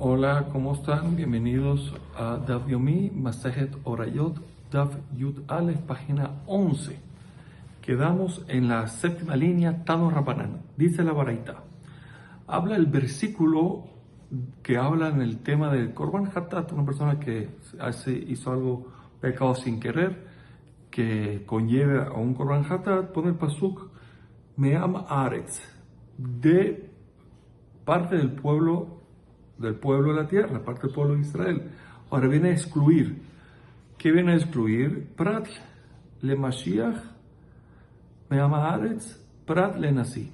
Hola, ¿cómo están? Bienvenidos a Daf Yomi, Masejet Orayot, Daf Yud Aleph, página 11. Quedamos en la séptima línea, Tano Rabbanan. Dice la Baraita. Habla el versículo que habla en el tema del Korban Hatat, una persona que hizo algo pecado sin querer, que conlleve a un Korban Hatat, pone el pasuk Me'am Aretz, de parte del pueblo de la tierra, parte del pueblo de Israel. Ahora viene a excluir. ¿Qué viene a excluir? Prat le Mashiach, Me'am Haaretz, Prat le Nasi.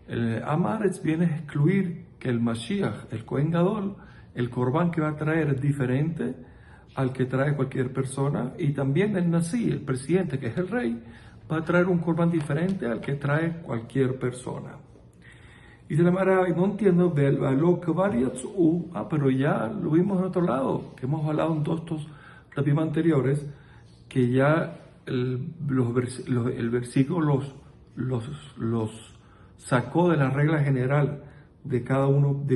El Am Haaretz viene a excluir que el Mashiach, el Kohen Gadol, el Korban que va a traer es diferente al que trae cualquier persona, y también el Nasi, el presidente, que es el rey, va a traer un Korban diferente al que trae cualquier persona. Y se le llama, no entiendo, pero ya lo vimos en otro lado, que hemos hablado en todos estos rapim anteriores, que ya el versículo los sacó de la regla general de cada uno de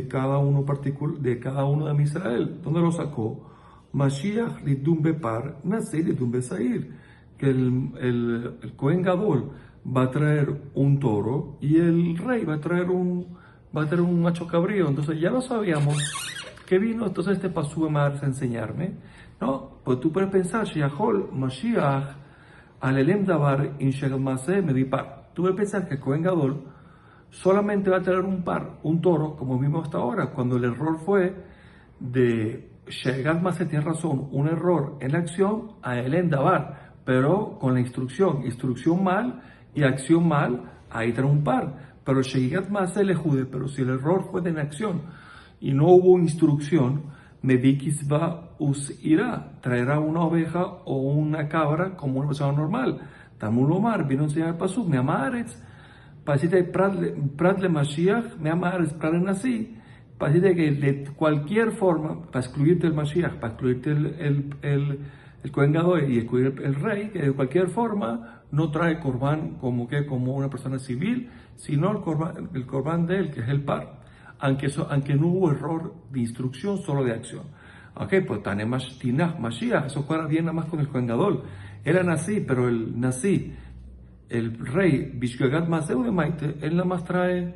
Israel. ¿Dónde lo sacó? Mashiach lidum bepar, Nasi lidum besair, que el Kohen Gadol va a traer un toro y el rey va a traer un macho cabrío. Entonces ya lo sabíamos que vino entonces este pasú de Mars a enseñarme, ¿no? Pues tú puedes pensar, Shiachol Mashiach alelem davar in shegamase medipar. Tú puedes pensar que Kohen Gadol solamente va a traer un toro, como vimos hasta ahora, cuando el error fue de Shegat Mase, tiene razón, un error en la acción a elem davar, pero con la instrucción mal y acción mal, ahí trae un par. Pero Shegat Mase le jude, pero si el error fue de acción y no hubo instrucción, Medikisba us irá, traerá una oveja o una cabra como una persona normal. Tamul Omar vino a enseñar el pasuk, me amaretz, pasite prat le Mashiach, me amaretz prat le Nasi, pasite que de cualquier forma, para excluirte el Mashiach, para excluirte el Kohen Gadol y excluir el rey, que de cualquier forma no trae Korban como una persona civil, sino el Korban de él, que es el par, aunque no hubo error de instrucción, solo de acción. Ok, pues Tinach Mashiach, eso cuadra bien nada más con el Kohen Gadol. Era Nasi, pero el Nasi, el rey, Bishgagat Maseu de Maite, él nada más trae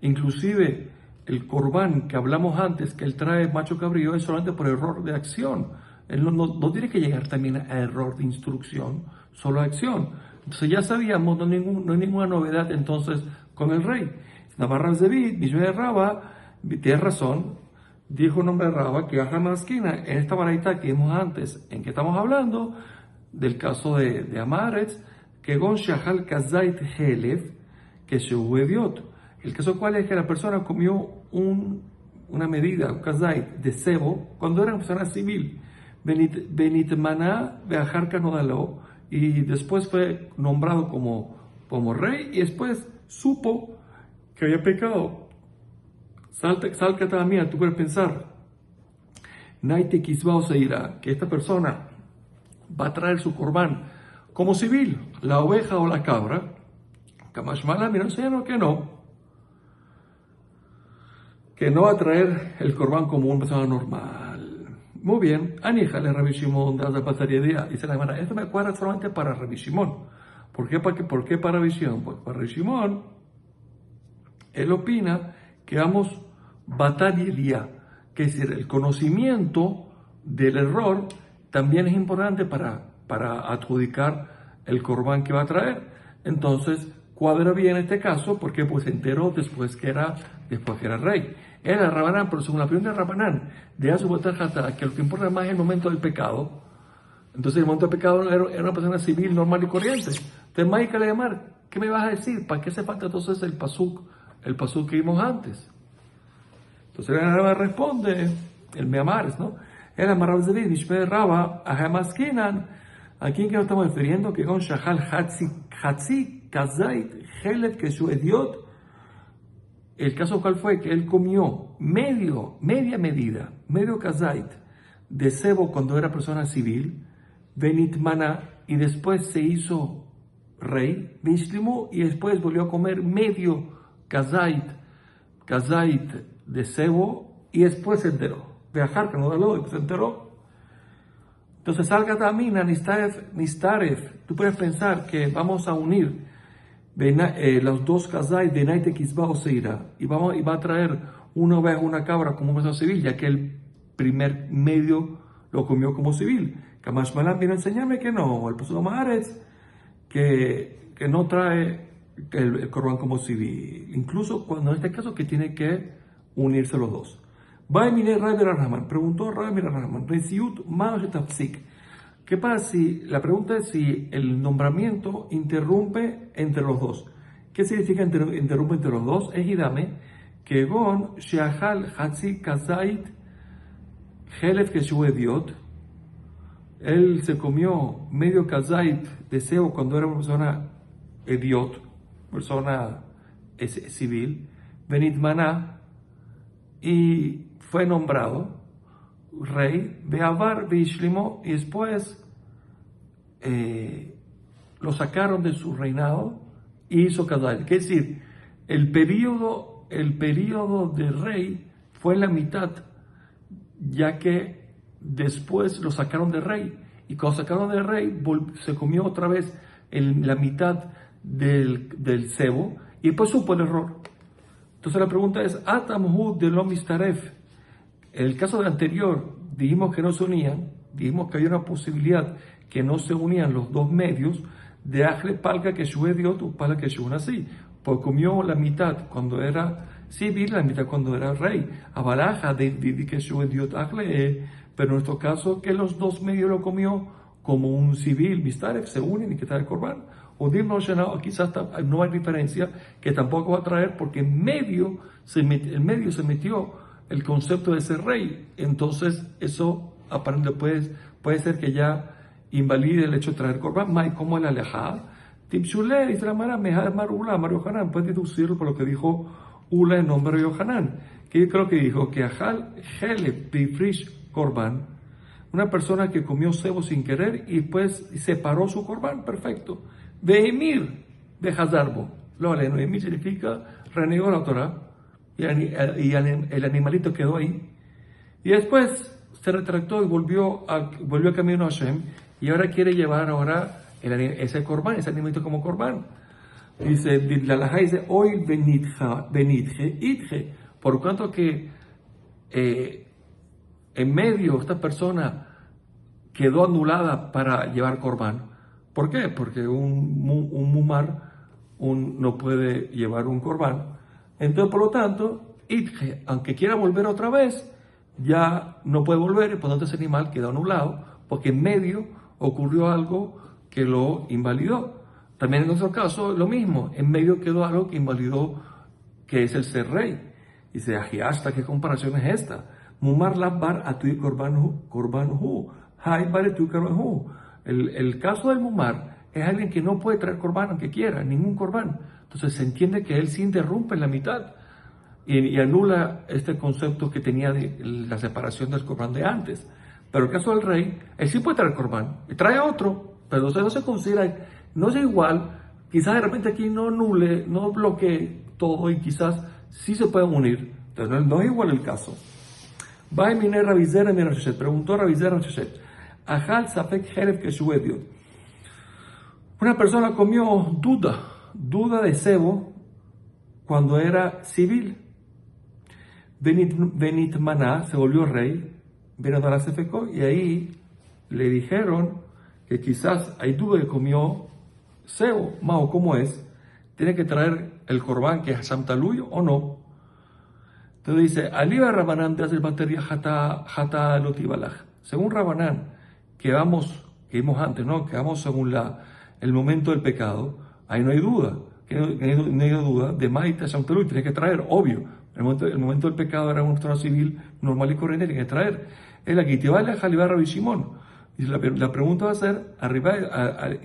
inclusive el Korban que hablamos antes, que él trae macho cabrío, es solamente por error de acción. Él no tiene que llegar también a error de instrucción, solo acción. Entonces ya sabíamos, no hay ninguna novedad entonces con el rey. Navarra David, Mishme Raba, tiene razón, dijo el nombre de Raba, que baja más esquina en esta baraita que vimos antes, en que estamos hablando del caso de Amaretz, que Gon Shahal Kazait Helef, que se Eviot. El caso cual es que la persona comió una medida, un kazait de cebo, cuando era una persona civil. Benitmaná Beajarca Nodaló, y después fue nombrado como rey, y después supo que había pecado. Salca mía, tú puedes pensar, Naite Kisbao Seira, que esta persona va a traer su corbán como civil, la oveja o la cabra. Kamashmala, mira, enseñaron que no va a traer el corbán como una persona normal. Muy bien, Aníjale Rabbi Shimon, de la pasaría, dice la hermana, esto me cuadra solamente para Rabbi Shimon. ¿Por qué para Rabbi Shimon? Pues para Rabbi Shimon, él opina que vamos batalla, que es decir, el conocimiento del error también es importante para adjudicar el corbán que va a traer. Entonces, cuadra bien este caso porque pues se enteró después que era rey. Era Rabanán, pero según la opinión de Rabanán, de Azubotar Hatá, que lo que importa más es el momento del pecado. Entonces el momento del pecado era una persona civil, normal y corriente. Entonces, Maika le llamar, ¿qué me vas a decir? ¿Para qué hace falta entonces el pasuk que vimos antes? Entonces el responde, el Meamares, ¿no? El Amarrab Zedid, Nishme Raba, Ahamaskinan, ¿a quién que nos estamos refiriendo? Que con Shahal Hatzi Kazait Helef que su idiot. El caso cual fue que él comió media medida, medio kazait de cebo cuando era persona civil, Benitmaná, y después se hizo rey, Bishlimu, y después volvió a comer medio kazait de cebo y después se enteró. Viajar, que no da lo, después se enteró. Entonces, salga también Nistaref. Tú puedes pensar que vamos a unir los dos kazai de Naite Kizba o Seira y va a traer una oveja, una cabra como un civil, ya que el primer medio lo comió como civil. Kamash Malan vino a enseñarme que no, el Pasuk Maharetz, que no trae el Corban como civil, incluso cuando en este caso que tiene que unirse los dos. Preguntó Rabbi Rahman, ¿qué pasa si, la pregunta es si el nombramiento interrumpe entre los dos? ¿Qué significa interrumpe entre los dos? Ejidame, que gon sheachal hatzi kazait helef keshu ediot, él se comió medio kazait de cebo cuando era una persona idiot, persona civil, Benit Maná, y fue nombrado rey, Beavar Beishlimó, y después lo sacaron de su reinado y hizo kazait. Es decir, el periodo de rey fue la mitad, ya que después lo sacaron de rey, y cuando sacaron de rey se comió otra vez la mitad del cebo, y después supo el error. Entonces la pregunta es, Atamhu de lo mistaref. En el caso anterior dijimos que no se unían, dijimos que había una posibilidad que no se unían los dos medios, de Ajle Palga que Shuediot o Palga que así, pues comió la mitad cuando era civil, la mitad cuando era rey. Abaraja de que Shuediot Ajle, pero en nuestro caso que los dos medios lo comió como un civil, mistaref, se unen y que está el Corban. O quizás no hay diferencia, que tampoco va a traer, porque en medio se metió el concepto de ser rey. Entonces, eso aparentemente puede ser que ya invalide el hecho de traer Corban. Mai, como el alejada. Tipshule, dice la Mara, Mejad Marula, Mario Hanan, puede deducirlo por lo que dijo Ula en nombre de Yohanan, que yo creo que dijo que Ajal Hele Bifrish Corban, una persona que comió cebo sin querer y pues separó su Corban, perfecto. Behemir de Hazarbo. Noemir significa renegó la Torah y el animalito quedó ahí. Y después se retractó y volvió a camino a Hashem y ahora quiere llevar ese Corban, ese animalito como Corban. Dice, la halajá dice, hoy benitje itje. Por cuanto que en medio esta persona quedó anulada para llevar Corban. ¿Por qué? Porque un mumar no puede llevar un Corban. Entonces, por lo tanto, itje, aunque quiera volver otra vez, ya no puede volver, y por lo tanto ese animal quedó anulado, porque en medio ocurrió algo que lo invalidó. También en nuestro caso, lo mismo, en medio quedó algo que invalidó, que es el ser rey. Dice, hasta ¿qué comparación es esta? Mumar labbar atu korbanhu, hay bar tu korbanhu. El caso del mumar es alguien que no puede traer Corban aunque quiera, ningún Corban. Entonces se entiende que él se interrumpe en la mitad y anula este concepto que tenía de la separación del Corban de antes. Pero el caso del rey, él sí puede traer Corban y trae otro, pero no se considera, no es igual. Quizás de repente aquí no anule, no bloquee todo y quizás sí se pueden unir. Entonces no es igual el caso. Va y mine Rabizera mi Rasheshet, preguntó Rabizera Rasheshet. Ajal Safek Jeref Keshuediot. Una persona comió duda de cebo cuando era civil. Benit Maná se volvió rey, Benadara se fecó, y ahí le dijeron que quizás hay duda que comió cebo. Mao, ¿cómo es? Tiene que traer el Corban que es Hasam Taluyo o no. Entonces dice, Aliba Rabanán de el batería Hata Lotibalaj. Según Rabanán, que vimos antes, ¿no? Que vamos según el momento del pecado, ahí no hay duda, no hay duda, de Maita Shamtelui tiene que traer, obvio, el momento del pecado era una persona civil normal y corriente, tiene que traer, es la que te va a Jalibá Rabbi Shimon. Y la pregunta va a ser, arriba,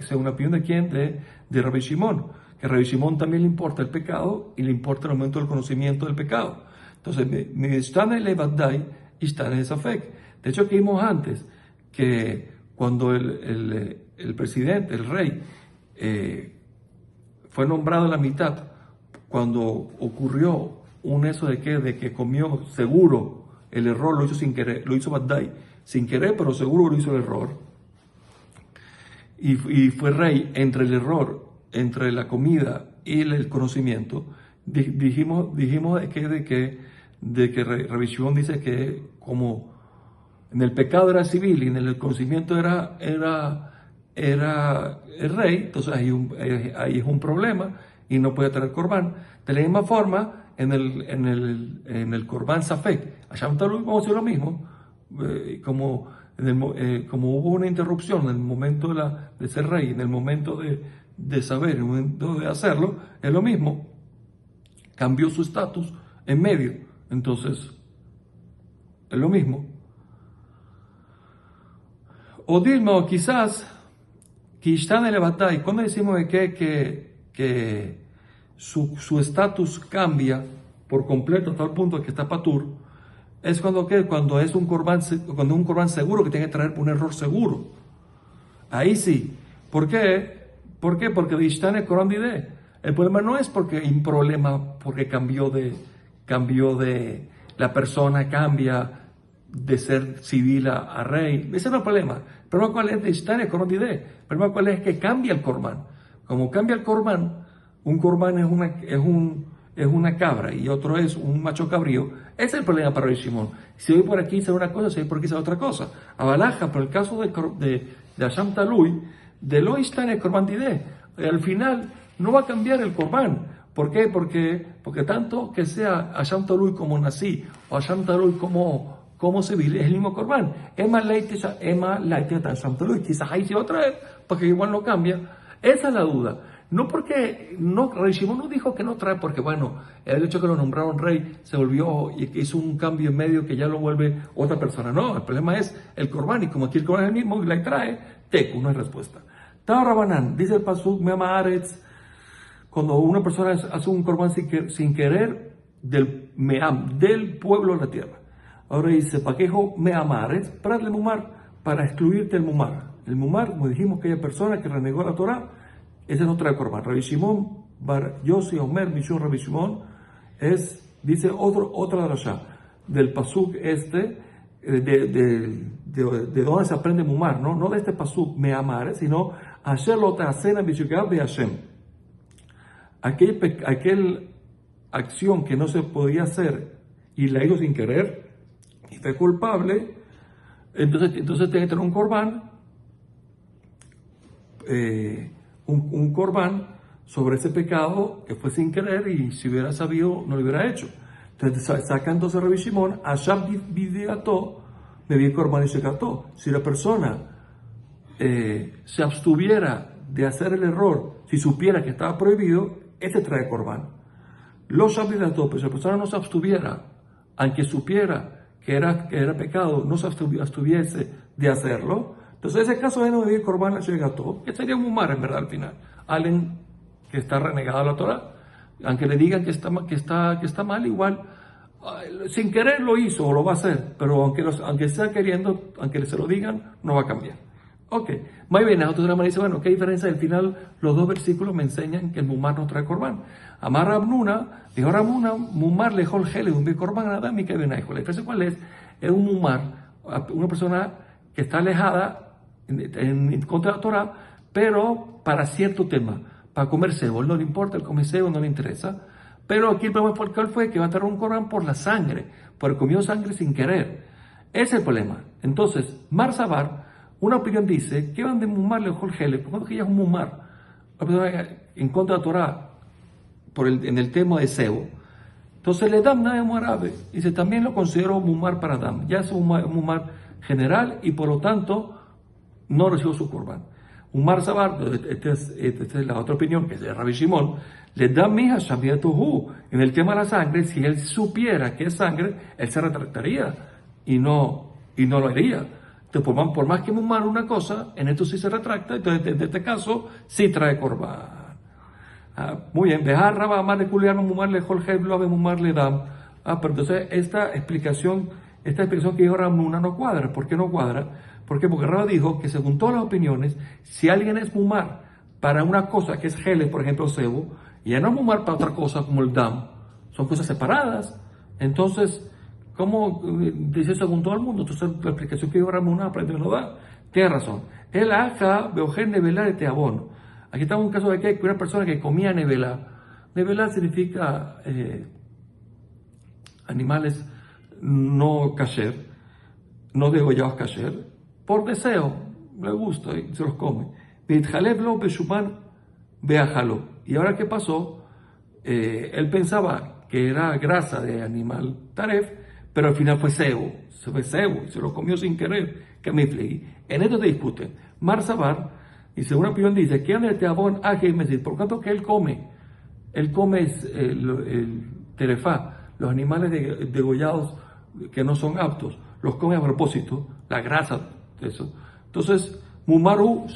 según la opinión de quién, de Rabbi Shimon, que a Rabbi Shimon también le importa el pecado y le importa el momento del conocimiento del pecado. Entonces, me están en Levadai y están en Safek. De hecho, que vimos antes, que cuando el presidente, el rey, fue nombrado a la mitad, cuando ocurrió un eso de que comió seguro el error, lo hizo sin querer, lo hizo Badai sin querer, pero seguro lo hizo el error. Y fue rey entre el error, entre la comida y el conocimiento. Dijimos de que Rabbi Shimon dice que como en el pecado era civil y en el conocimiento era el rey, entonces ahí es un problema y no puede traer corbán. De la misma forma, en el corbán Safek, Hasham Talui vamos a decir lo mismo, como hubo una interrupción en el momento de ser rey, en el momento de saber, en el momento de hacerlo, es lo mismo, cambió su estatus en medio, entonces es lo mismo. O Dilma, quizás, que está en el batalla, cuando decimos que su estatus cambia por completo hasta el punto de que está patur, es cuando es un corbán seguro que tiene que traer por un error seguro. Ahí sí. ¿Por qué? Porque está en el Corán de. El problema no es porque cambió de la persona cambia de ser civil a rey. Ese no es el problema. El problema cuál es de estar en el Corán de. El problema cuál es que cambia el corbán. Como cambia el corbán, un corbán es una cabra y otro es un macho cabrío. Ese es el problema para Rabbi Shimon. Si hoy por aquí será una cosa, si hoy por aquí será otra cosa. Abalaja, pero el caso de Hasham Talui, de lo está en el Corban Didé. Al final no va a cambiar el Corban. ¿Por qué? Porque tanto que sea Hasham Talui como nací o Hasham Talui como civil, es el mismo Corban. Emma Leite Hasham Talui. Quizás ahí se va a traer, porque igual no cambia. Esa es la duda. No porque, Rabbi Shimon no dijo que no trae, porque bueno, el hecho que lo nombraron rey se volvió y hizo un cambio en medio que ya lo vuelve otra persona. No, el problema es el Corban, y como aquí el Corban es el mismo y la trae, teco, no hay respuesta. Tao Rabanán, dice el Pasuk, Me'ama Haaretz, cuando una persona hace un Corban sin querer del pueblo de la tierra. Ahora dice, Paquejo Me'ama Haaretz, Pratle Mumar, para excluirte el Mumar. El Mumar, como dijimos, aquella persona que renegó la Torah, ese no trae corbán. Rabbi Shimon Bar Yossi Omer Mishum Rabbi Shimon dice otra drasha del pasuk de donde se aprende mumar, no de este pasuk me amar, sino Asher lo ta'asena bishukab de Hashem. Aquel acción que no se podía hacer y la hizo sin querer y fue culpable, entonces tiene que tener un corbán. Un corbán sobre ese pecado que fue sin querer y si hubiera sabido no lo hubiera hecho. Entonces saca entonces Rabbi Shimon, Ashab bidigató, me vi corbán y se cató. Si la persona se abstuviera de hacer el error, si supiera que estaba prohibido, ese trae corbán. Los shabidató, pero si la persona no se abstuviera, aunque supiera que era pecado, no se abstuviese de hacerlo, entonces, en ese caso de no vivir Corban la Shegató, que sería un mumar en verdad al final. Alguien que está renegado a la Torah, aunque le digan que está mal, igual, sin querer lo hizo o lo va a hacer, pero aunque sea queriendo, aunque se lo digan, no va a cambiar. Ok, muy bien, entonces me dice, bueno, ¿qué diferencia? Al final, los dos versículos me enseñan que el mumar no trae Corban. Amar Rabnuna, dijo Rabnuna, mumar lejol gele, un Corban nada, mi que ven ahí. La diferencia cuál es un mumar, una persona que está alejada en contra de la Torah, pero para cierto tema, para comer cebo, no le importa el comer cebo, no le interesa, pero aquí el problema fue que va a traer un Corán por la sangre, porque comió sangre sin querer. Ese es el problema. Entonces, Mar Sabar, una opinión dice, que van de mumar le Jorge, porque que ella es un mumar, en contra de la Torah, en el tema de cebo. Entonces le dam nada árabe, dice, también lo considero mumar para dam, ya es un mumar general y por lo tanto no recibió su corbán. Umar Sabar, esta es la otra opinión, que es de Rabbi Shimon, le da mija shabiatuhu. En el tema de la sangre, si él supiera que es sangre, él se retractaría y no lo haría. Entonces, por más que mumar una cosa, en esto sí se retracta, entonces en este caso sí trae corbán. Muy bien, dejar raba amar de culiano mumarle jorge lo ave mumarle dam. Pero entonces esta explicación que dijo Ramuna no cuadra. ¿Por qué no cuadra? ¿Por qué? Porque Raba dijo que según todas las opiniones, si alguien es mumar para una cosa que es gele, por ejemplo, cebo, y ya no es mumar para otra cosa como el dam, son cosas separadas. Entonces, ¿cómo dice eso con todo el mundo? Entonces, la explicación que yo Ramón aprende no da. Tiene razón. El aja beogen nevelá de teabón. Aquí está un caso de que una persona que comía nevelá. Nevelá significa animales no kasher, no degollados kasher, por deseo, le gusta y se los come. Y ahora, ¿qué pasó? Él pensaba que era grasa de animal taref, pero al final fue cebo, y se lo comió sin querer. Que me fleí. En esto te discuten. Mar Sabar, y según una opinión dice, que ande teabón por tanto que él come el terefá, los animales degollados que no son aptos, los come a propósito, la grasa de eso. Entonces, Mumaru,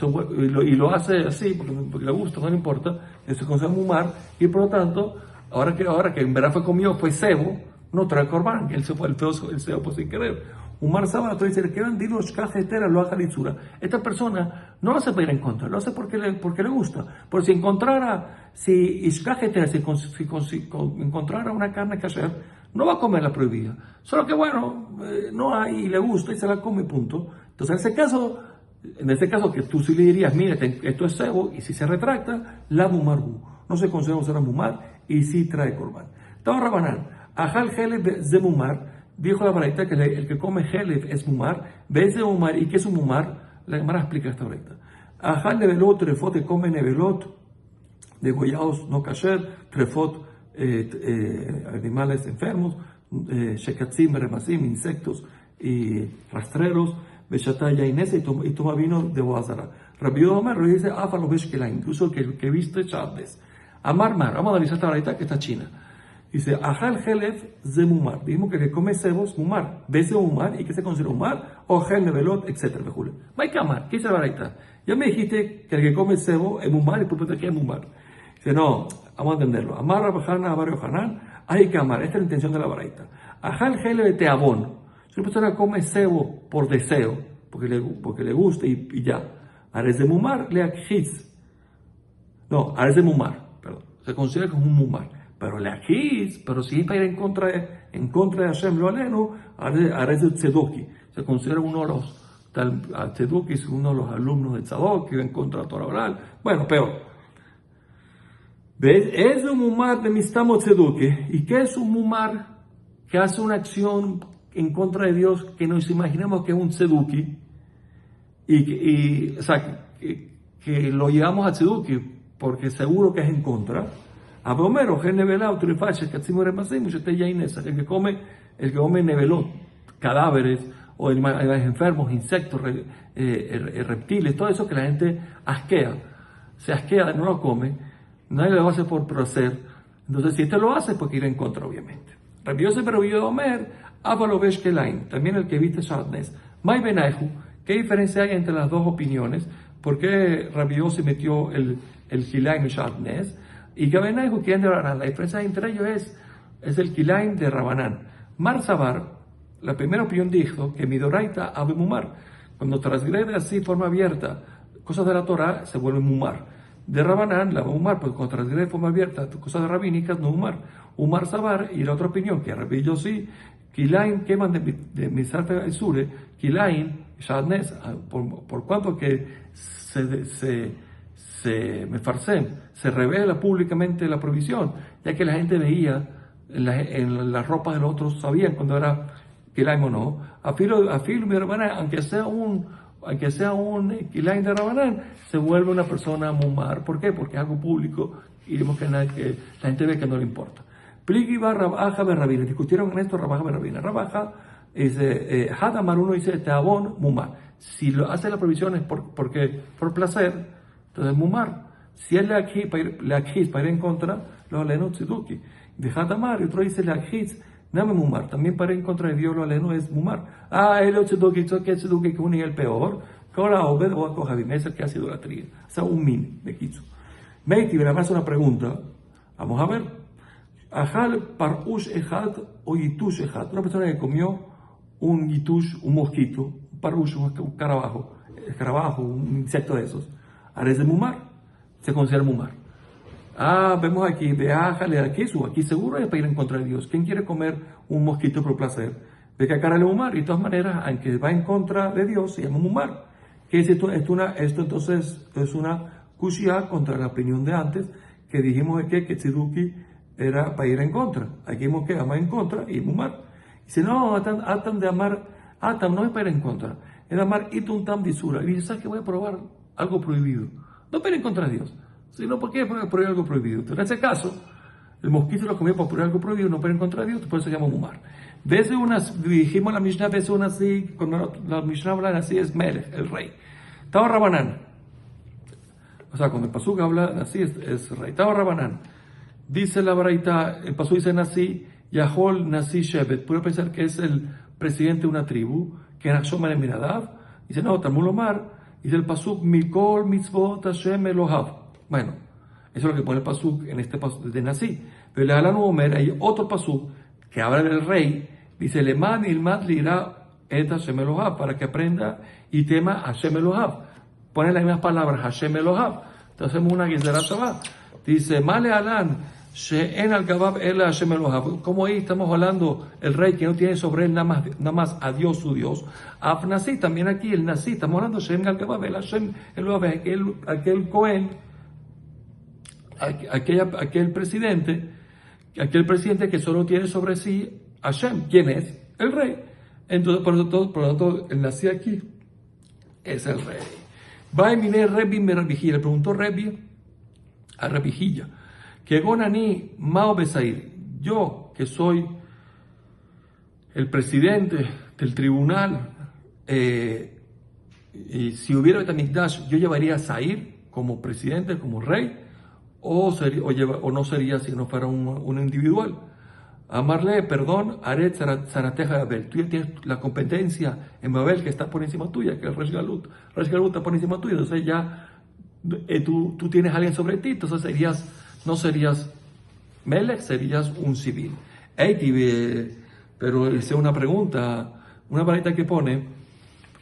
y lo hace así, porque le gusta, no le importa, se considera Mumar, y por lo tanto, ahora que en verdad fue cebo, no trae corbán, el cebo pues sin querer. Umar Sábado dice que vendido cajetera lo haga lisura. Esta persona no lo hace para ir en contra, lo hace porque le gusta. Porque si encontrara una carne kasher, no va a comer la prohibida. Solo que bueno, no hay y le gusta y se la come, punto. Entonces en ese caso que tú sí le dirías, mire, esto es cebo, y si se retracta, la mumarbu. No se considera usar a mumar y sí trae corbán. Estaba Rabanán, ajal geleb de mumar. Dijo la baraita que el que come Helef es mumar, ves de mumar, ¿y qué es un mumar? La Gemara explica esta baraita. Ajal nevelot, trefot, que come nevelot, degollados no kasher, trefot, animales enfermos, shekatzim, remasim, insectos y rastreros, beshataya inesa, y toma vino de Boazara. Rabbi Omer lo dice, afa lo beshkela, incluso el que viste chades. Amar mar, vamos a analizar esta baraita que está china. Dice, ajal helef ze mumar. Dijimos que el que come cebos, mumar. Bese mumar, ¿y qué se considera mumar? O gel, nevelot, etc. Hay que amar. ¿Qué dice la baraita? Ya me dijiste que el que come cebo es mumar, y tú preguntas qué es mumar. Dice, no, vamos a entenderlo. Amar rabajana, abario hanan, hay que amar. Esta es la intención de la baraita. Ajal helef teabón. Si una persona come cebo por deseo, porque le gusta y ya. Ares de mumar, le akhiz. No, ares de mumar, perdón. Se considera como un mumar. Pero si es para ir en contra de Hashem lo aleno, Ares de Tzedoki. Se considera uno de los, Tzedoki es uno de los alumnos de Tzadok, que va en contra de la Torah oral. Bueno, peor. ¿Ves? Es un mumar de Mistamo Tzedoki. ¿Y qué es un mumar que hace una acción en contra de Dios que nos imaginemos que es un Tzedoki? O sea, que lo llevamos a Tzedoki porque seguro que es en contra. Abomero, gen nevelado, trifache, catzimo remasim, usted ya inesa, el que come nevelot, cadáveres, o animales enfermos, insectos, reptiles, todo eso que la gente se asquea, no lo come, nadie lo hace por placer. Entonces, si este lo hace, pues ir en contra, obviamente. Rabbi Yosef Rabbi Omer, Abalo Beshkelain, también el que viste Shadnes. Mai Benaihu, ¿qué diferencia hay entre las dos opiniones? ¿Por qué Rabbi Yosef metió el Kilaim y Shadnes? Y Gabenaihu, que es de Rabanán. La diferencia entre ellos es el Kilaim de Rabanán. Mar Sabar, la primera opinión dijo que Midoraita abe mumar. Cuando transgrede así, forma abierta, cosas de la Torah, se vuelve mumar. De Rabanán, la mumar, pues cuando transgrede de forma abierta, cosas rabínicas, no mumar. Umar Sabar, y la otra opinión, que Rabbi Yossi, Kilaim, queman de Misarte Sure, Kilaim, Shadnes, por cuanto que se revela públicamente la provisión, ya que la gente veía en las ropas de los otros, sabían cuando era Kilaim o no. Afilo mi Rabanán, aunque sea un Kilaim de Rabanán, se vuelve una persona mumar. ¿Por qué? Porque es algo público y vemos que la gente ve que no le importa. Pligi va Rabaja Berrabina, discutieron en esto Rabaja Berrabina. Rabaja dice, Hadamar uno dice Teabón mumar. Si lo hace la provisión es por placer, entonces mumar. Si él le akhiz para ir en contra, lo aleno tziduki. De Hadamar, y otro dice le akhiz, name mumar. También para ir en contra de Dios, lo aleno es mumar. Él es tziduki, que tziduki que uno y el peor. Que ahora obed o acojadim, es el que hace idolatría. O sea, un min de Kitsu. Meiti, me hace una pregunta. Vamos a ver. Ajal parush ejad o yitush ejad. Una persona que comió un yitush, un mosquito, un parush, un escarabajo, un insecto de esos. Ares de mumar, se considera mumar. Vemos aquí, veájale aquí, aquí seguro es para ir en contra de Dios. ¿Quién quiere comer un mosquito por placer? Ve que cara le humar. Y de todas maneras, aunque va en contra de Dios, se llama humar. ¿Qué es esto? Esto entonces es una kushia contra la opinión de antes, que dijimos que Tziduki era para ir en contra. Aquí vimos que ama en contra y humar. Dice, no, Atam de amar, Atam no es para ir en contra, es de amar Ituntam disura. Y dice, ¿sabes qué? Voy a probar algo prohibido. No para ir en contra de Dios, sino porque prohibir algo prohibido. Entonces, en ese caso, el mosquito lo comió para prohibir algo prohibido, no para ir en contra de Dios, por eso se llama humar. Dijimos la Mishnah, veces una así, cuando la Mishnah habla así, es Melech, el rey. Estaba Rabanán. O sea, cuando el Pasuk habla así, es rey. Estaba Rabanán. Dice la Baraita, el Pasuk dice así, Yahol Nasi Shevet. Puede pensar que es el presidente de una tribu, que era Shomer en Minadav. Dice, no, Talmud Omar. Dice el Pasuk, Mikol Mitzvot Hashem Elohav. Bueno, eso es lo que pone el Pasuk en este Pasuk de Nasi. Pero le hablan Omer, hay otro Pasuk que habla del rey. Dice, Leman Ilmad Lira Et Hashem Elohav, para que aprenda y tema Hashem Elohav. Pone las mismas palabras, Hashem Elohav. Entonces hacemos una Gezerat. Dice, Male Alan, She'en al Gabab El Hashem Elohav. Como ahí estamos hablando, el rey que no tiene sobre él nada más a Dios su Dios. Af Nasi, también aquí el Nasi, estamos hablando She'en al Gabab El Hashem Elohav, aquel Cohen, aquel presidente que solo tiene sobre sí Hashem. ¿Quién es? El rey. Entonces, por lo tanto, el Nasi aquí es el rey. Va y mire Rebbi me Rabijilla. Le preguntó Rebbi a Rabijilla, que Gonani Mao Besair, yo que soy el presidente del tribunal, y si hubiera Betamikdash, yo llevaría a Sair como presidente, como rey, o no sería si no fuera un individual. Amarle, perdón, Aret Zarateja de Babel. Tú ya tienes la competencia en Babel que está por encima tuya, que es Resh Galut. Resh Galut está por encima tuya, entonces ya tú tienes a alguien sobre ti, entonces no serías Melech, serías un civil. Pero hice una pregunta, una varita que pone,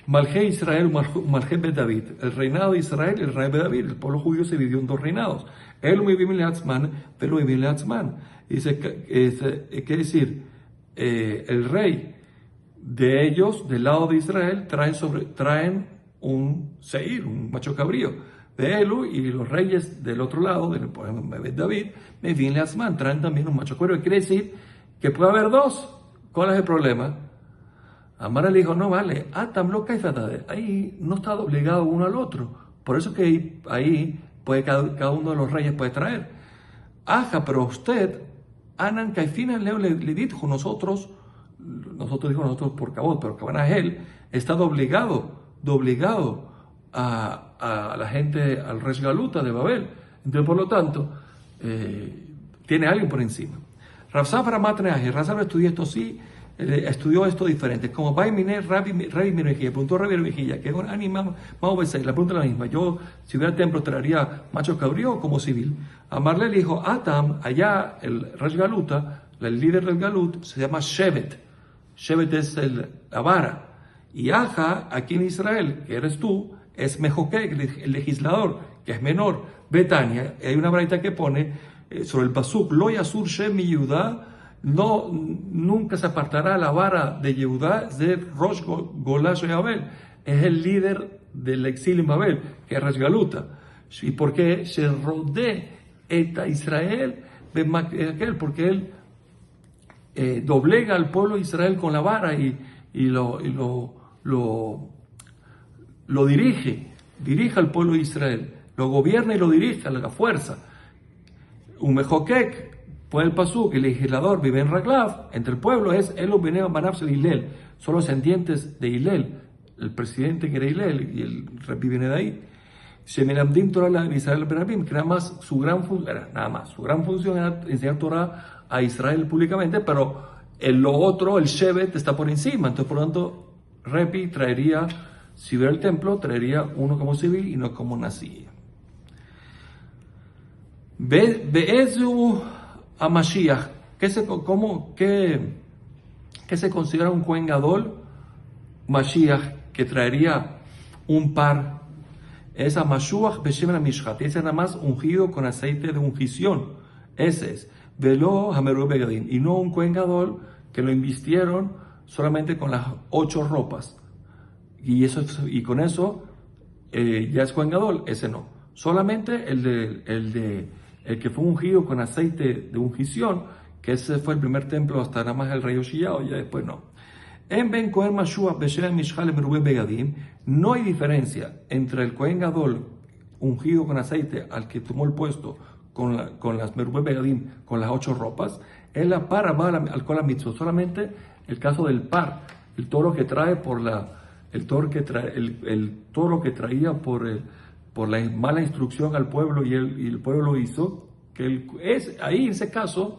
Malje Israel, Malje Bet David, el reinado de Israel y el rey de David. El pueblo judío se dividió en dos reinados. El Mivim Leatzman, pero Mivim Leatzman. Dice, ¿qué decir? El rey de ellos, del lado de Israel, traen un seir, un macho cabrío. De Elu, y los reyes del otro lado, del pueblo de David, Mivim Leatzman, traen también un macho cabrío. Quiere decir que puede haber dos. ¿Cuál es el problema? Amara le dijo, no vale, ahí no está obligado uno al otro. Por eso que ahí puede cada uno de los reyes puede traer. Pero usted, Anan Kaifina Leo le dijo, nosotros por cabot, pero Cabana él está obligado a la gente, al Resh Galuta de Babel. Entonces, por lo tanto, tiene alguien por encima. Rav Safra Matneaje, Rav Safra estudió esto diferente. Como va a minar Rabbi Mirvejilla, preguntó Rabbi Mirvejilla, que es un animal, vamos a ver, la pregunta es la misma. Yo, si hubiera templo, traería macho cabrío como civil. Amarle le dijo, Atam, allá el Resh Galuta, el líder del Galut, se llama Shevet. Shevet es la vara. Y Aja, aquí en Israel, que eres tú, es Mejokek, el legislador, que es menor. Betania, hay una braita que pone sobre el Pasuk, Lo Yasur Shem mi Yudá, no, nunca se apartará la vara de Yehudá de Rosh Golash Abel. Es el líder del exilio en Babel, que es Resh Galuta. ¿Y por qué se rodea a Israel? Porque él doblega al pueblo de Israel con la vara y lo dirige al pueblo de Israel, lo gobierna y lo dirige a la fuerza. Un mejokek, pues el pasuk, el legislador vive en Raglav, entre el pueblo es Elo Beneo Manafs el Hillel, son los descendientes de Hillel, el presidente que era Hillel y el rey viene de ahí. Shemenamdim Torah la Israel Benabim, que nada más su gran función era enseñar Torah a Israel públicamente, pero lo otro, el Shevet, está por encima. Entonces, por lo tanto, Repi traería, si hubiera el templo, traería uno como civil y no como nazi. Be'ezu a Mashiach, ¿qué se considera un Kohen Gadol? Mashiach, que traería un par es a Mashuach Beshem Mishhat, ese es nada más ungido con aceite de ungición, ese es, Velo Hameru Begadim, y no un Kohen Gadol que lo invistieron solamente con las 8 ropas, y con eso ya es Kohen Gadol, ese no, solamente el que fue ungido con aceite de ungición, que ese fue el primer templo hasta nada más el rey Yoshiyao, ya después no. En Ben Kohen Mashuach Beshem Mishhat Merube Begadim, no hay diferencia entre el Kohen Gadol ungido con aceite al que tomó el puesto con las Merube Begadim, con las 8 ropas, es la para al Kol HaMitzvot, solamente el caso del par, el toro que trae el toro que traía por la mala instrucción al pueblo y el pueblo lo hizo, ahí en ese caso,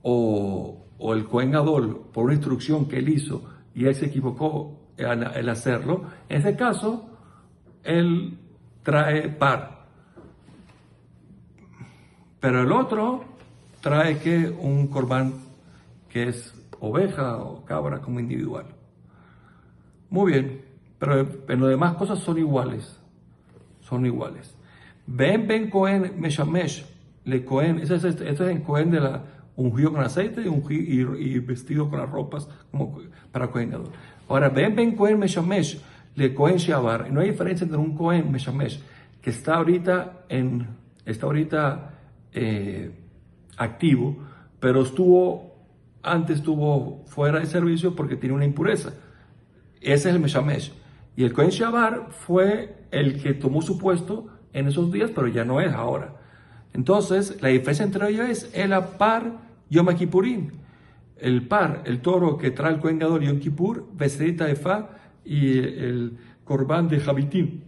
o el Kohen Gadol, por una instrucción que él hizo y él se equivocó al hacerlo, en ese caso, él trae par. Pero el otro trae que un corbán que es oveja o cabra como individual. Muy bien, pero en las demás cosas son iguales. Son iguales. Ben Cohen Meshamesh, le Cohen, ese es el Cohen de la ungido con aceite y vestido con las ropas como para Cohen Gadol. Ahora, Ben Cohen Meshamesh, le Cohen Shabar, no hay diferencia entre un Cohen Meshamesh que está ahorita activo, pero antes estuvo fuera de servicio porque tiene una impureza. Ese es el Meshamesh. Y el Cohen Shabar fue el que tomó su puesto en esos días, pero ya no es ahora. Entonces, la diferencia entre ellos es el par Yom Kippurim. El par, el toro que trae el Cohen Gadol Yom Kippur, Beserita Efá, y el Corbán de Javitim,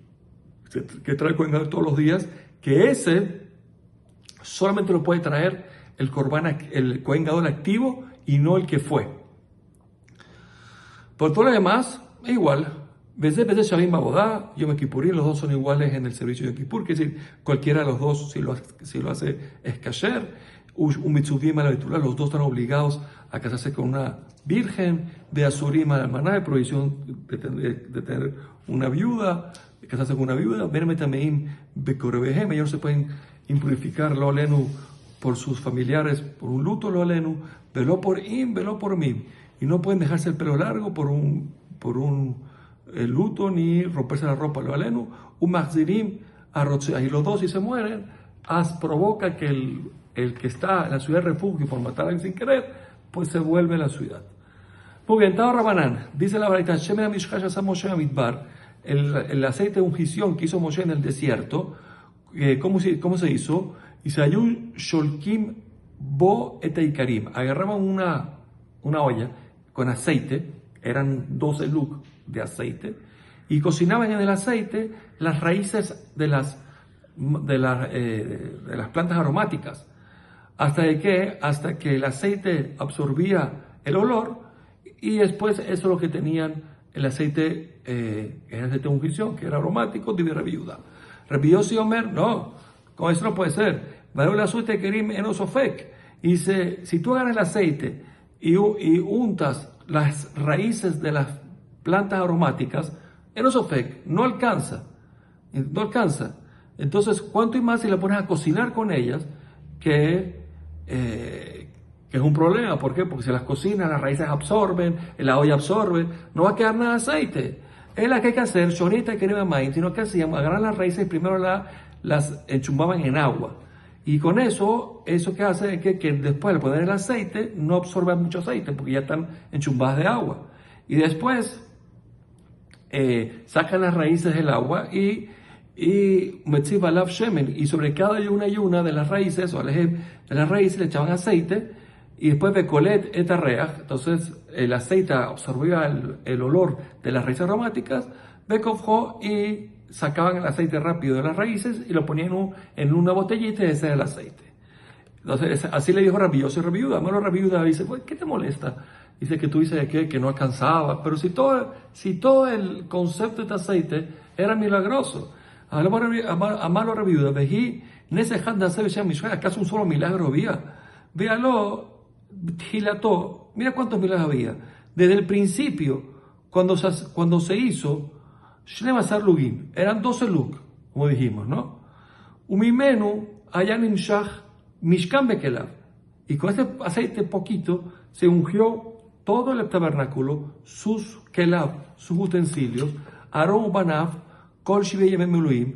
que trae el Cohen Gadol todos los días, que ese solamente lo puede traer el Cohen Gadol activo y no el que fue. Por todo lo demás, es igual. Veces Shabim Abodá, Yom Kippurim, los dos son iguales en el servicio de Yom Kippur, que es decir, cualquiera de los dos, si lo hace, es kasher. Un Mitzuvim a la Betulá, los dos están obligados a casarse con una virgen, de Asurim a la Almaná, de prohibición de tener una viuda, de casarse con una viuda, Bermetameim Bekorebehem, ellos no se pueden impurificar lo alenu por sus familiares, por un luto lo alenu, veló por mim, y no pueden dejarse el pelo largo por un luto, ni romperse la ropa lo alenu, un Mahzirim a Rotzeah, y los dos si se mueren, provoca que el que está en la ciudad de refugio por matar a alguien sin querer, pues se vuelve a la ciudad. Muy bien, Tao Rabanán, dice la Baraita, el aceite de ungición que hizo Moshe en el desierto, ¿cómo se hizo? Y Sayun Sholkim Bo Eteikarim, agarraban una olla con aceite, eran 12 luk de aceite, y cocinaban en el aceite las raíces de las plantas aromáticas, hasta que el aceite absorbía el olor, y después eso es lo que tenían el aceite de ungición, que era aromático, de Rabbi Yehuda. Rabbi Yossi Omer, no, con eso no puede ser. Y dice, si tú agarras el aceite y untas las raíces de las plantas aromáticas, no alcanza. Entonces, ¿cuánto y más si le pones a cocinar con ellas? Que es un problema. ¿Por qué? Porque si las cocinas, las raíces absorben, la olla absorbe, no va a quedar nada de aceite. Es la que hay que hacer, shonita que no maíz, sino que hacían, agarran las raíces y primero las enchumbaban en agua. Y con eso que hace es que después de poner el aceite, no absorben mucho aceite, porque ya están enchumbadas de agua. Y después sacan las raíces del agua y Metziv Alav Shemen, y sobre cada una de las raíces, o de las raíces le echaban aceite, y después Bekolet et arreach, entonces el aceite absorbía el olor de las raíces aromáticas, Bekovjo, y sacaban el aceite rápido de las raíces y lo ponían en una botellita, y ese era el aceite. Entonces así le dijo Rabbi Yossi Rabbi Yehuda. Bueno, Rabbi Yehuda dice, ¿qué te molesta? Dice que tú dices que no alcanzaba, pero si todo el concepto de este aceite era milagroso. Amalo Rabbi Yehuda, vejí Nesejad de hacer ¿acaso un solo milagro había? Véalo, mira cuántos milagros había. Desde el principio, cuando se hizo 12 lugim, eran 12 lug, como dijimos, ¿no? Umimenu hayan imshach mishkan bekelav. Y con ese aceite poquito se ungió todo el tabernáculo, sus kelav, sus utensilios, Aarón Banav, Kol Shivei Yemei Miluim,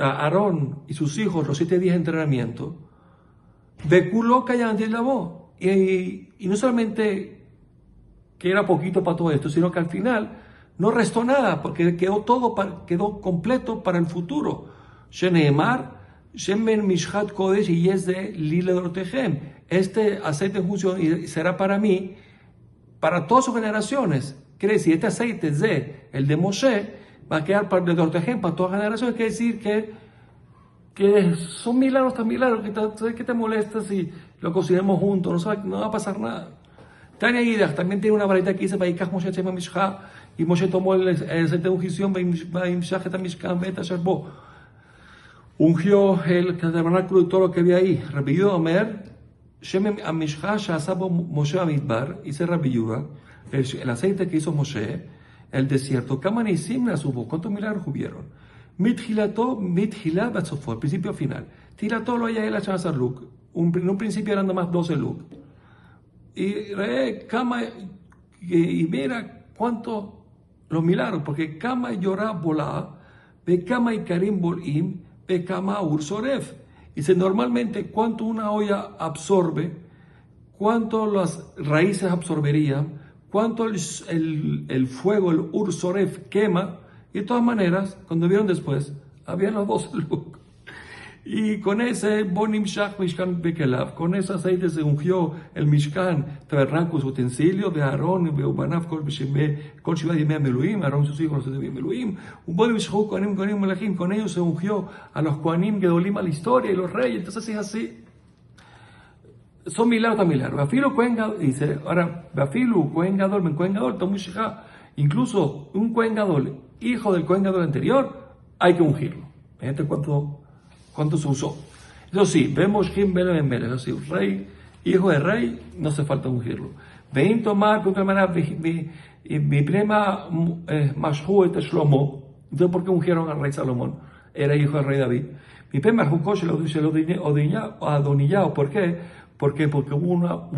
Aarón y sus hijos, los 7 días de entrenamiento, Bekuló Kayan Lavó. Y no solamente que era poquito para todo esto, sino que al final no restó nada, porque quedó completo para el futuro. Sheneemar, Shemen Mishhat Kodesh y Yezde Lile Dortejem. Este aceite justo será para mí, para todas sus generaciones. Quiere decir, este aceite el de Moshe, va a quedar para el Dortejem, para todas las generaciones. Quiere decir que son milagros tan milagros que te molesta si lo cocinamos juntos, no va a pasar nada. Tania Idach también tiene una varita que dice, Vaikach Moshe Tzema Mishcha, y Moshe tomó el aceite de ungición, Vaimshach et Mishkan Bet Asher Bo. Ungió el tabernáculo y todo lo que había ahí. Rabbi Yehuda Omer, Shem Amishcha Shasabo Moshe Amidbar, dice Rabbi Yehuda, el aceite que hizo Moshe, el desierto, Kamanisim Nasubo, ¿cuántos milagros hubieron? Mithilato, Mithila Batzofo, el principio final. Tilato lo haya el Achazar Luk, en un principio eran nada más 12 Luk. Y mira cuánto los milagros, porque Kama Yorá Bolá, Ve Kama y Karim Bolim, Ve Kama Ursoref. Dice normalmente cuánto una olla absorbe, cuánto las raíces absorberían, cuánto el fuego, el Ursoref quema, y de todas maneras, cuando vieron después, habían los 12 Luk. Y con ese Bonim Shach Mishkan Bekelav, con ese aceite se ungió el Mishkan, tabernáculo, su utensilio, de Aarón, de Ubanav, Kol Shivei Yemei Miluim, Aarón sus hijos, los de Miluim, un Bonim Shach Kohanim Melachim, con ellos se ungió a los Kohanim Gedolim a la historia y los reyes. Entonces es así. Son milagros tan milagros. Bafilu Kohen Gadol, dice, ahora, Bafilu Kohen Gadol, Ben Kohen Gadol, Tomu Shechá, incluso un Kohen Gadol, hijo del Kohen Gadol anterior, hay que ungirlo. Fíjate cuánto se usó. Eso sí, vemos Kim Bele Ben Bele, eso sí, rey, hijo de rey, no hace falta ungirlo. Vein tomar, de otra manera, mi prima Mashhu et Shlomo, entonces, ¿por qué ungieron al rey Salomón? Era hijo del rey David. Mi prima Mashhu se lo Adonijao, ¿por qué? Porque hubo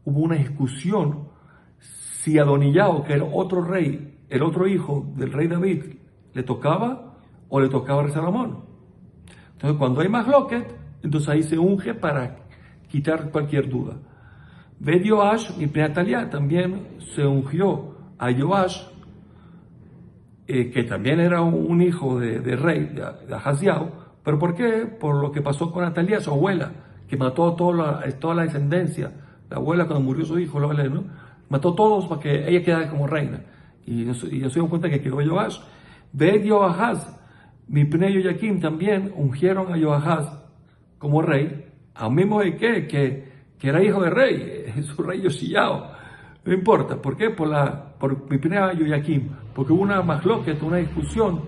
una discusión si Adonijao, que era otro rey, el otro hijo del rey David, le tocaba o le tocaba al rey Salomón. Entonces, cuando hay más loquet, entonces ahí se unge para quitar cualquier duda. Ve Yoash, mi prima Talia, también se ungió a Yoash, que también era un hijo de rey, de Ahaziao. ¿Pero por qué? Por lo que pasó con Atalia, su abuela, que mató toda la descendencia. La abuela, cuando murió su hijo, ¿no? Mató a todos para que ella quedara como reina. Y yo se dio cuenta que quedó Yoash. Ve Yoahaz, mi primo Yoaquim también ungieron a Yoahaz como rey, al mismo de que era hijo de rey, su rey Yoshiao. No importa, ¿por qué? Por mi primo Yoaquim, porque hubo una masloquet, una discusión,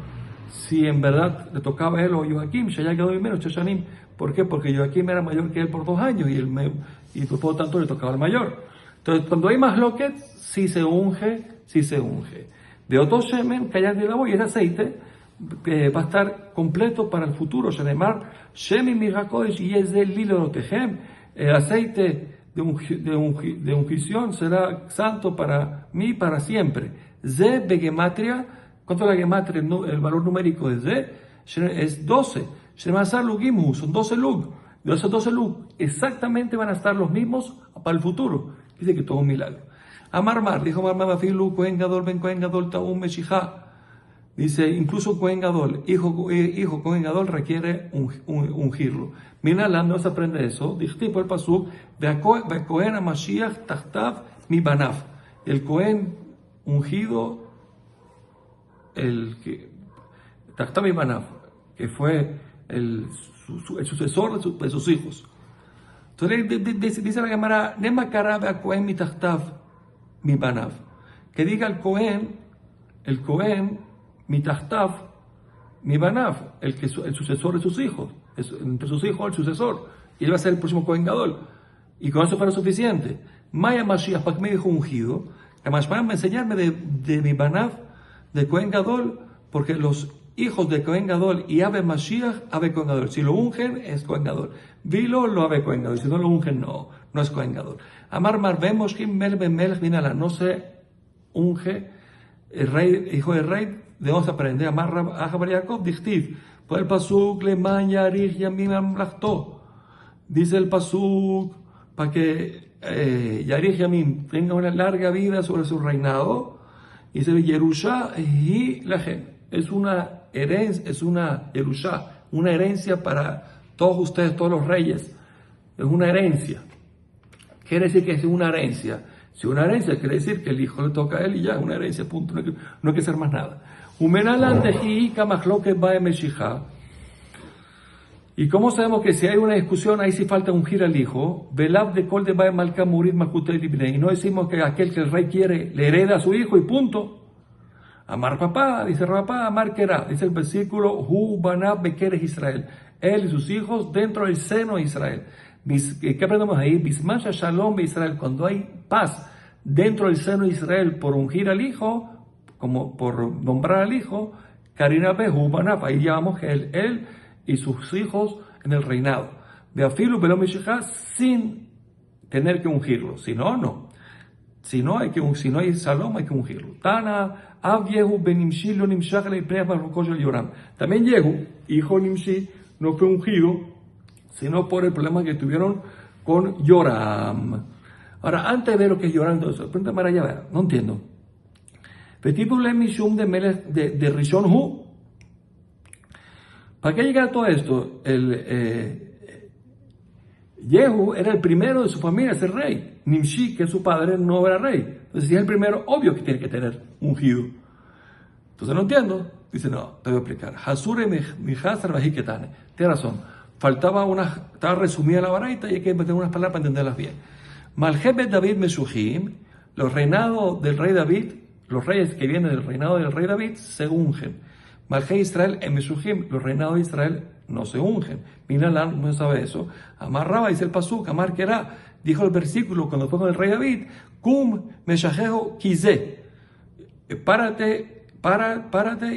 si en verdad le tocaba a él o a Yoaquim, ya quedó menos Chashanim. ¿Por qué? Porque Yoaquim era mayor que él por 2 años y por lo tanto le tocaba al mayor. Entonces, cuando hay masloquet, sí se unge. De otro shemen, callar de la boya, ese aceite va a estar completo para el futuro. Shenemar, shemen mirakodesh y es del lilo tejem. El aceite de ungición será santo para mí para siempre. Ze begematria, ¿cuánto es la gematria? El valor numérico de Ze es 12. Shenemazar lugimu, son 12 lug. De esos 12 lug, exactamente van a estar los mismos para el futuro. Dice que todo un milagro. Amar, dijo Marmar, Filu, Kohen Gadol, Ben Kohen Gadol, Taum Meshijá. Dice, incluso Kohen Gadol, hijo Kohen Gadol requiere ungirlo. Mira, no se aprende eso. Dije por el pasuk, ve Kohen a Mashiach Tachtav mi Banaf. El Kohen ungido, Tachtav mi Banaf, que fue el sucesor de sus hijos. Entonces dice la Gemara, Nema Karabe a Kohen mi Tachtav mi Banav. Que diga el Kohen mi Tachtav mi Banav, el sucesor de sus hijos. Entre sus hijos el sucesor. Y él va a ser el próximo Kohen Gadol. Y con eso fuera suficiente. Maya Mashiach, ¿para qué me dijo ungido? Además, para enseñarme de mi Banav, de Cohen Gadol, porque los hijos de Cohen Gadol y Ave Mashiach, Ave Cohen Gadol. Si lo ungen, es Cohen Gadol. Vilo, lo Ave Cohen Gadol. Si no lo ungen, no es Cohen Gadol. Amar Marvemos, Kim Mel Ben Melech Minala. No se unge el rey, hijo del rey. Debemos aprender. Amar Ahabar Yaakov, Dichtiv. Por el Pasuk, Leman Yarich Yamim Amlachto. Dice el Pasuk, para que Yarich Yamim tenga una larga vida sobre su reinado. Y se ve Yerusha y la gente. Es una herencia, Yerusha, una herencia para todos ustedes, todos los reyes. Es una herencia. Quiere decir que es una herencia. Si una herencia quiere decir que el hijo le toca a él y ya, una herencia, punto. No hay que hacer más nada. ¿Y cómo sabemos que si hay una discusión, ahí sí falta ungir al hijo? Velab de kol de bae malka murid malkutei libnei. Y no decimos que aquel que el rey quiere le hereda a su hijo y punto. Amar papá, dice papá, amar querá. Dice el versículo, Hu banab bekeres Israel. Él y sus hijos dentro del seno de Israel. ¿Qué aprendemos ahí? Bismasha shalom be Israel. Cuando hay paz dentro del seno de Israel por ungir al hijo, como por nombrar al hijo, Karina be Hu banab. Ahí llamamos que él y sus hijos en el reinado. Beafilu belom mishichat, sin tener que ungirlo. Si no, no. Si no hay salom, hay que ungirlo. Tana, Av Yehu ben Nimshi lo nimshach le pnei Baruch shel Yoram. También Yehu, hijo de Nimshi, no fue ungido, sino por el problema que tuvieron con Yoram. Ahora, antes de ver lo que es Yoram, entonces, pregúntame para allá, ver, no entiendo. Petipu le mishum de Rishon Hu. ¿Para qué llegar a todo esto? Yehu era el primero de su familia a ser rey. Nimshi, que su padre, no era rey. Entonces, si es el primero, obvio que tiene que tener ungido. Entonces, no entiendo. Dice, no, te voy a explicar. Hasure mihasar vajiketane. Tienes razón. Estaba resumida la baraita y hay que meter unas palabras para entenderlas bien. Malhebet David Meshuhim, los reinados del rey David, los reyes que vienen del reinado del rey David, se ungen. Malhe Israel en Meshuhim, los reinados de Israel no se ungen. Minalan no sabe eso. Amar Rabba, dice el Pasuk, Amar Kerá, dijo el versículo cuando fue con el rey David, Kum Meshajejo Kizé. Párate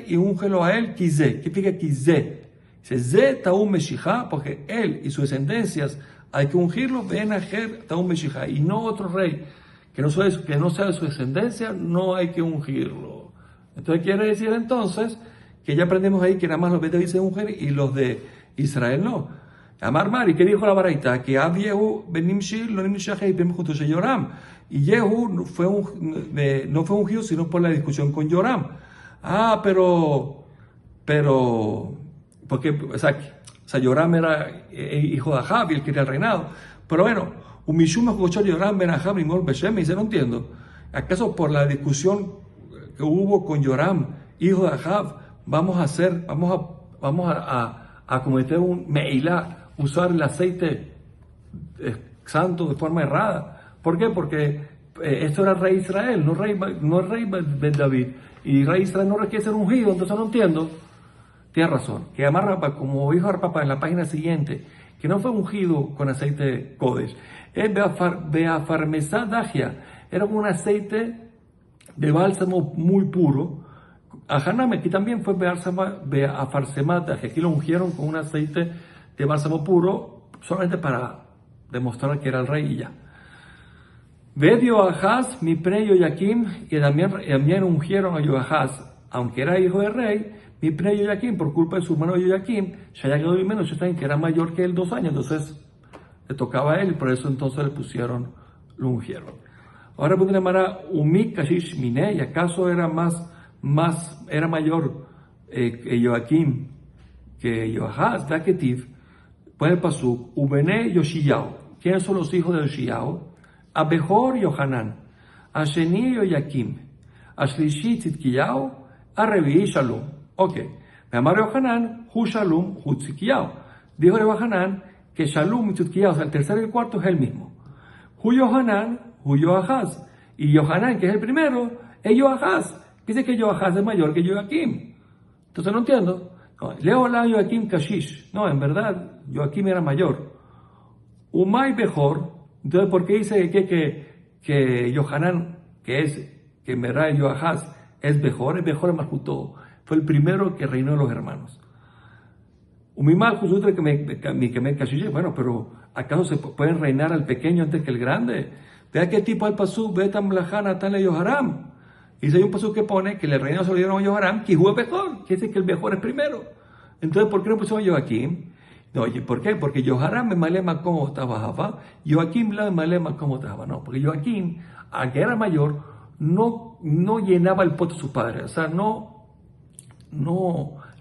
y úngelo a él, Kizé. ¿Qué significa Kizé? Dice, Ze Taum Meshijá, porque él y sus descendencias hay que ungirlo, Ben Ajer Taum Meshijá, y no otro rey que no sea de su descendencia, no hay que ungirlo. Entonces quiere decir entonces que ya aprendemos ahí que nada más los de David se ungen y los de Israel no. Amar Mari, ¿qué dijo la baraita? Que Ab Yehu ben Nimshi lo nimshachei ben junto a Yoram. Y Yehu no fue ungido sino por la discusión con Yoram. Porque, o sea, Yoram era hijo de Ahab y él quería el reinado. Pero bueno, un Mishum escuchó Yoram ben Ahab y Mol Beshem, y dice, no entiendo. ¿Acaso por la discusión que hubo con Yoram, hijo de Ahab, vamos a cometer un meilá, usar el aceite santo de forma errada? ¿Por qué? Porque esto era rey Israel, no rey Ben David. Y rey Israel no requiere ser ungido, entonces no entiendo. Tienes razón. Que Amar, como dijo Arpapa en la página siguiente, que no fue ungido con aceite Kodesh. Es Beafarmesá Dagia. Era un aceite de bálsamo muy puro. A Haname, aquí también fue Beafarsemá Dagia. Aquí lo ungieron con un aceite de bálsamo puro, solamente para demostrar que era el rey y ya. Ve Yoahaz, mi pre Yoyakim, y también ungieron a Yoahaz, aunque era hijo del rey, mi pre Yoyakim, por culpa de su hermano Yoyakim, Shaya quedó menos, que era mayor que él 2 años, entonces le tocaba a él, y por eso entonces lo ungieron. Ahora pueden llamar a Umi Kashish Mine, y acaso era era mayor Yoakim que Yoahaz, Daketiv, pues el pasuk, Ubene Yoshiyahu. ¿Quiénes son los hijos de Yoshiyahu? Abejor Yohanan, Asheni Yoyakim, Ashlishi Tzidkiyahu, Arrevi Shalom. Ok. Me llamaron Yohanan, Hu Shalom, Hu Tzidkiyahu. Dijo Yohanan que Shalom y Tzidkiyahu, o sea, el tercero y el cuarto es el mismo. Hu Yohanan, Hu Yoahaz. Y Yohanan, que es el primero, es Yoahaz. Dice que Yoahaz es mayor que Yoakim. Entonces no entiendo. No, leo la Yoakim Kashish. No, en verdad, Yoakim era mayor. Umay Bejor. Entonces, ¿por qué dice que Yohanan, que en verdad Yoahaz, es mejor Malhutó. Fue el primero que reinó los hermanos. Bueno, pero ¿acaso se pueden reinar al pequeño antes que el grande? Vea qué tipo el pasú, Betam Lajana, Tan le Yoharam. Y si hay un pasú que pone que el reino se lo dieron a Yoharam, que fue mejor, quiere decir que el mejor es primero. Entonces, ¿por qué no pusimos Joaquín? No, oye, ¿por qué? Porque Yoharam me malema como estaba, Joaquín me malema como estaba. No, porque Joaquín, aunque era mayor, no llenaba el puesto de su padre. O sea, no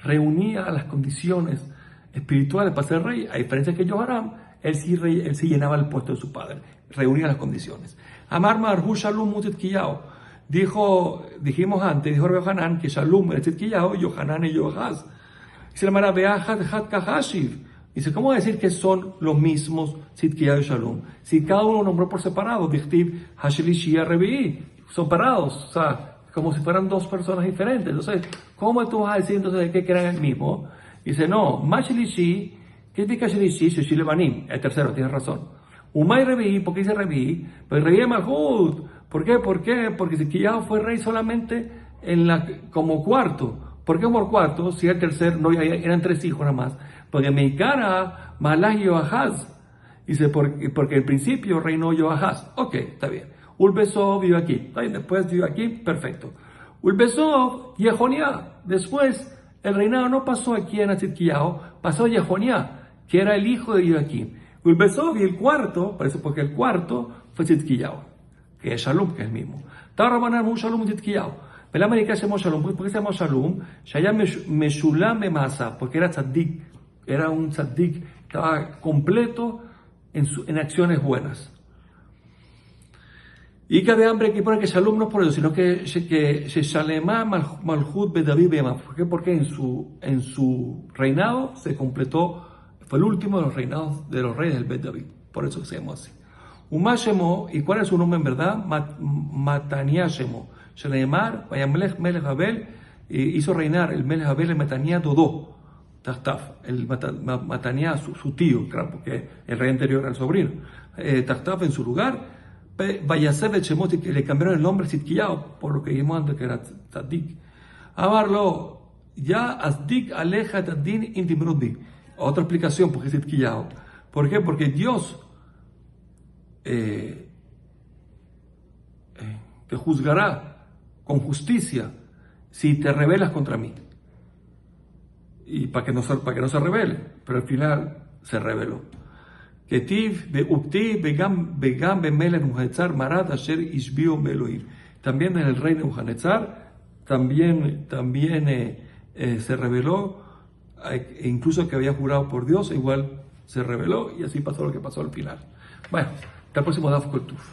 reunía las condiciones espirituales para ser rey. A diferencia que Joharam, él sí llenaba el puesto de su padre, reunía las condiciones. Amar Marhu Shalom Mutit Kiyao. Dijimos antes, dijo Yohanan que Shalom era Tzidkiyahu, Yohanan y Yoahaz. Se llama Be'ahad Had Kahashiv. Dice, ¿cómo decir que son los mismos Tzidkiyahu y Shalom? Si cada uno nombró por separado, Dichtiv Hashelishi y Revi'i, son parados, o sea, como si fueran dos personas diferentes. Entonces, ¿cómo tú vas a decir entonces que eran el mismo? Dice, no, Mashelishi, ¿qué significa Shelishi? Sheshi Levanim, el tercero, tienes razón. Umay Revi'i, ¿por qué dice Revi'i? Pues Revi'i es Malhut. ¿Por qué? Porque Tzidkiyahu fue rey solamente como cuarto. ¿Por qué como cuarto? Si el tercer, no, eran tres hijos nada más. Porque Meikara, Malach y Yoahaz. Dice, porque al principio reinó Yoahaz. Ok, está bien. Ulbesov vivió aquí. Después vivió aquí, perfecto. Ulbesov, Yehonia. Después, el reinado no pasó aquí en Tzidkiyahu, pasó a Yehonia, que era el hijo de Joaquín. Ulbesov y el cuarto, por eso porque el cuarto fue Tzidkiyahu, que es Shalom, que es el mismo. Tarabanan mu Shalom Tzidkiyahu. ¿Por qué se llamó Shalom? Shaya Meshulam Masa, porque era tzaddik, era un tzaddik, estaba completo en acciones buenas. Y que de hambre que pone que Shalom no es por eso, sino que Shalema Malhut Bedavid Bema. ¿Por qué? Porque en su reinado se completó, fue el último de los reinados de los reyes del Bet David. Por eso se llamó así. Umashemo, ¿y cuál es su nombre en verdad? Matania Shemo. Shneimar, Vayamelech Melech Abel, hizo reinar el Melech Abel el Matania Dodó, Tachtaf, el Matania, su tío, claro, porque el rey anterior era el sobrino. Tachtaf en su lugar. Vayaseb el Shemot, que le cambiaron el nombre Tzidkiyahu, por lo que dijimos antes que era Tzadik. Amarlo, ya Azdik Aleja Tadin Intimrudi. Otra explicación, porque es Tzidkiyahu. ¿Por qué? Porque Dios te juzgará con justicia si te rebelas contra mí. Y para que no se rebele, pero al final se rebeló. También el rey Nebuchadnezzar también se rebeló, incluso que había jurado por Dios, igual se rebeló, y así pasó lo que pasó al final. Bueno, hasta el próximo Daf Kol Tuf.